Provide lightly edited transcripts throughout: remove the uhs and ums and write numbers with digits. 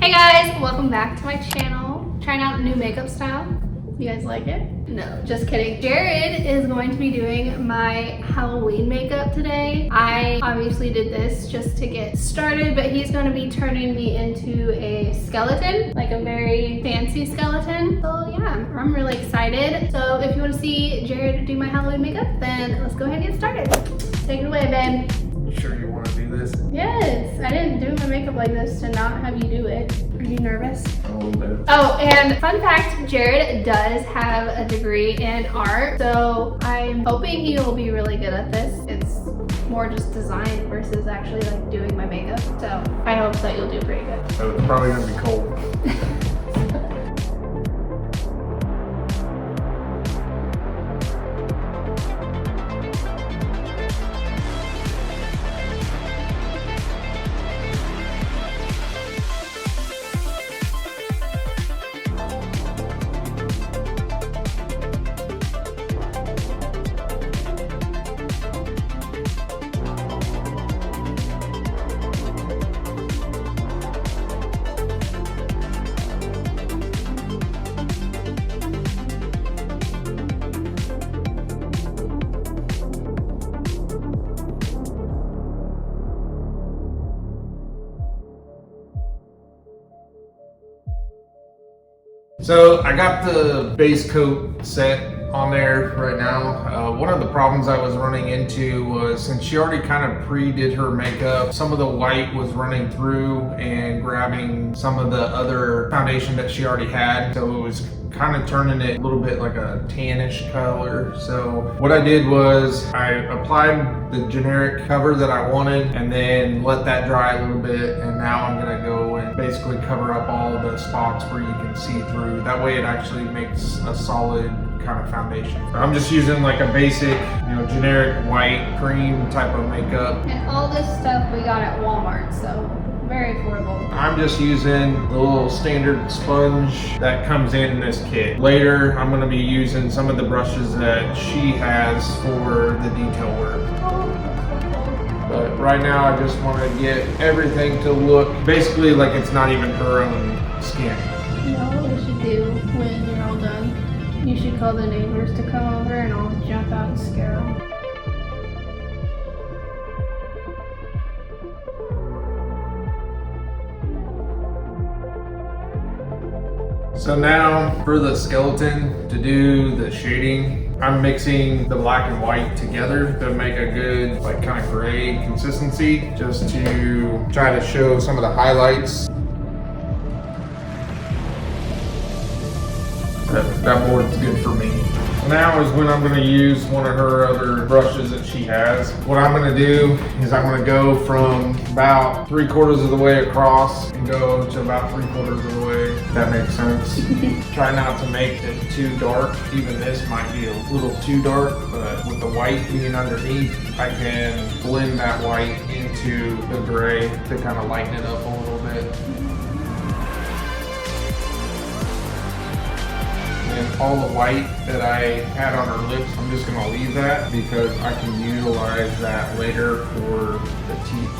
Hey guys, welcome back to my channel. Trying out a new makeup style. You guys like it? No, just kidding. Jared is going to be doing my Halloween makeup today. I obviously did this just to get started, but he's going to be turning me into a skeleton, like a very fancy skeleton. So yeah, I'm really excited. So if you want to see Jared do my Halloween makeup, then let's go ahead and get started. Take it away, babe. You sure you want to do this? Yes, I didn't do my makeup like this to not have you do it. Are you nervous? A little bit. Oh, and fun fact, Jared does have a degree in art, so I'm hoping he will be really good at this. It's more just design versus actually like doing my makeup, so I hope that you'll do pretty good. So it's probably gonna be cold. So I got the base coat set on there right now. One of the problems I was running into was, since she already kind of pre-did her makeup, some of the white was running through and grabbing some of the other foundation that she already had. So it was kind of turning it a little bit like a tannish color. So what I did was I applied the generic cover that I wanted and then let that dry a little bit, and now I'm gonna go and basically cover up all the spots where you can see through. That way it actually makes a solid kind of foundation. I'm just using like a basic, generic white cream type of makeup. And all this stuff we got at Walmart, so very affordable. I'm just using the little standard sponge that comes in this kit. Later, I'm going to be using some of the brushes that she has for the detail work. But right now, I just want to get everything to look basically like it's not even her own skin. You know what we should do when you're all done? You should call the neighbors to come over and I'll jump out and scare them. So now for the skeleton, to do the shading, I'm mixing the black and white together to make a good like kind of gray consistency, just to try to show some of the highlights. That board's good for me. Now is when I'm going to use one of her other brushes that she has. What I'm going to do is I'm going to go from about 3/4 of the way across and go to about 3/4 of the way, if that makes sense. Try not to make it too dark. Even this might be a little too dark, but with the white being underneath, I can blend that white into the gray to kind of lighten it up a little bit. And all the white that I had on her lips, I'm just going to leave that because I can utilize that later for the teeth.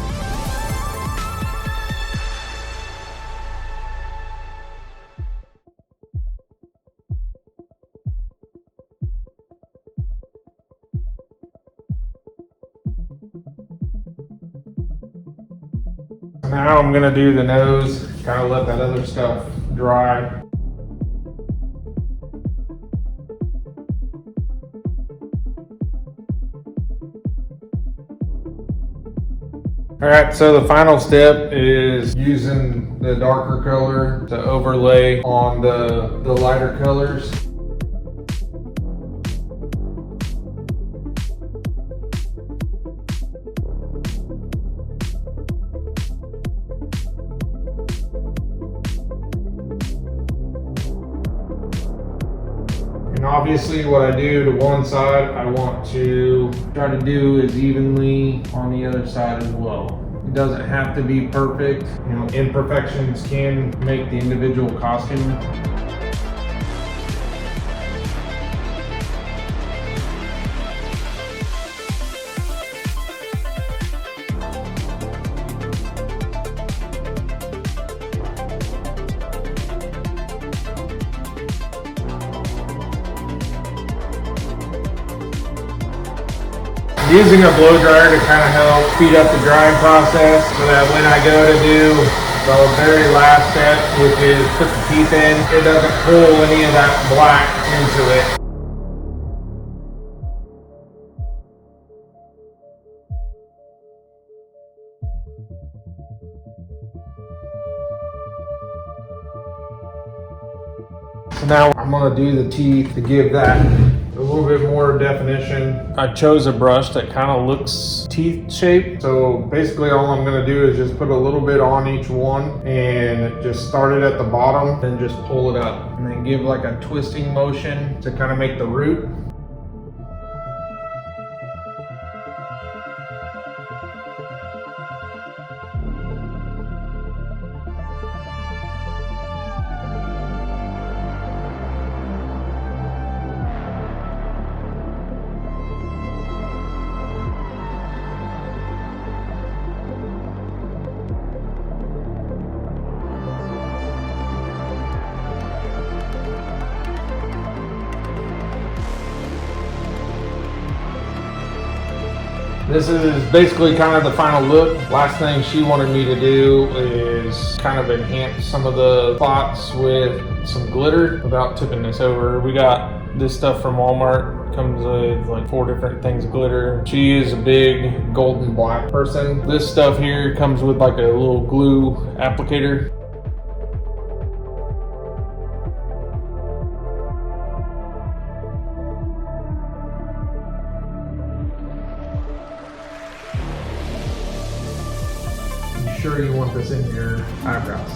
Now I'm going to do the nose, kind of let that other stuff dry. All right, so the final step is using the darker color to overlay on the lighter colors. And obviously what I do to one side, I want to try to do as evenly on the other side as well. It doesn't have to be perfect. Imperfections can make the individual costume. using a blow dryer to kind of help speed up the drying process so that when I go to do the very last step, which is put the teeth in, it doesn't pull any of that black into it. So now I'm gonna do the teeth to give that a little bit more definition. I chose a brush that kind of looks teeth shaped. So basically all I'm gonna do is just put a little bit on each one and just start it at the bottom and just pull it up. And then give like a twisting motion to kind of make the root. This is basically kind of the final look. Last thing she wanted me to do is kind of enhance some of the spots with some glitter without tipping this over. We got this stuff from Walmart. Comes with like 4 different things of glitter. She is a big golden black person. This stuff here comes with like a little glue applicator. Sure you want this in your eyebrows.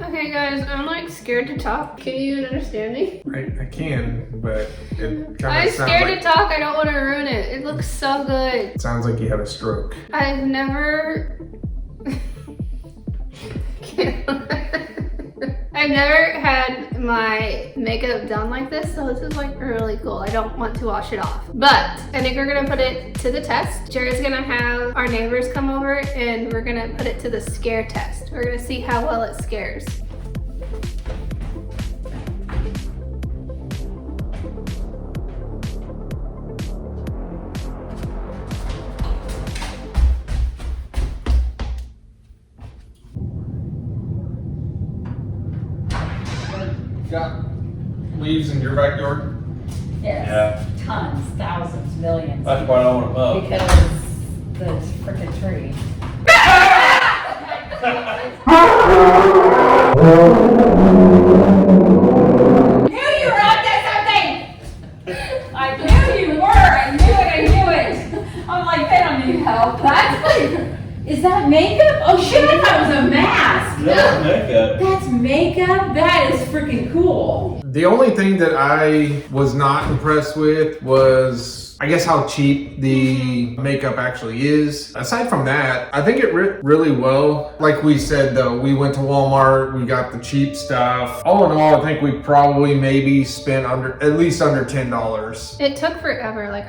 Okay guys, I'm like scared to talk. Can you even understand me? I can, but it kind I'm of sounds scared like, to talk. I don't want to ruin it. It looks so good. it sounds like you had a stroke. I've never... I've never had my makeup done like this, so this is like really cool. I don't want to wash it off. But I think we're gonna put it to the test. Jared's gonna have our neighbors come over and we're gonna put it to the scare test. We're gonna see how well it scares. Got leaves in your backyard? Yes. Yeah. Tons, thousands, millions. That's why I don't want to mow. Because the freaking tree. Knew you were up to something! I knew you were! I knew it! I'm like, they don't need help. That's like, is that makeup? Oh shit, I thought it was a mask! No, makeup. That's makeup? That is freaking cool. The only thing that I was not impressed with was, I guess, how cheap the makeup actually is. Aside from that, I think it really well. Like we said though, we went to Walmart, we got the cheap stuff. All in all, I think we probably maybe spent at least under $10. It took forever. Like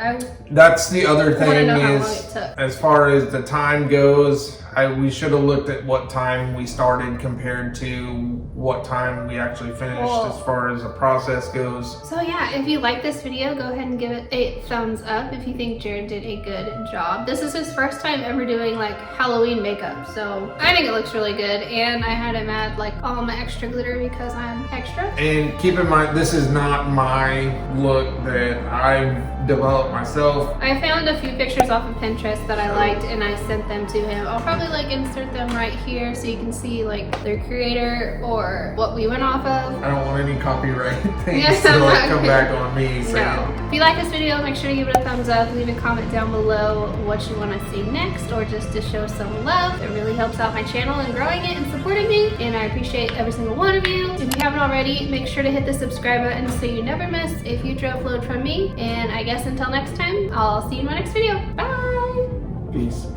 That's the other wanna thing know how long is, it took. as far as the time goes, we should have looked at what time we started compared to what time we actually finished Well, as far as the process goes. So yeah, if you like this video, go ahead and give it a thumbs up if you think Jared did a good job. This is his first time ever doing like Halloween makeup, so I think it looks really good. And I had him add like all my extra glitter because I'm extra. And keep in mind, this is not my look that I've developed myself. I found a few pictures off of Pinterest that I liked and I sent them to him. I'll probably probably like insert them right here so you can see like their creator or what we went off of. I don't want any copyright things Yes, to I'm like not come back on me. No. If you like this video, make sure to give it a thumbs up. Leave a comment down below what you want to see next or just to show some love. It really helps out my channel and growing it and supporting me. And I appreciate every single one of you. If you haven't already, make sure to hit the subscribe button so you never miss a future upload from me. And I guess until next time, I'll see you in my next video. Bye! Peace.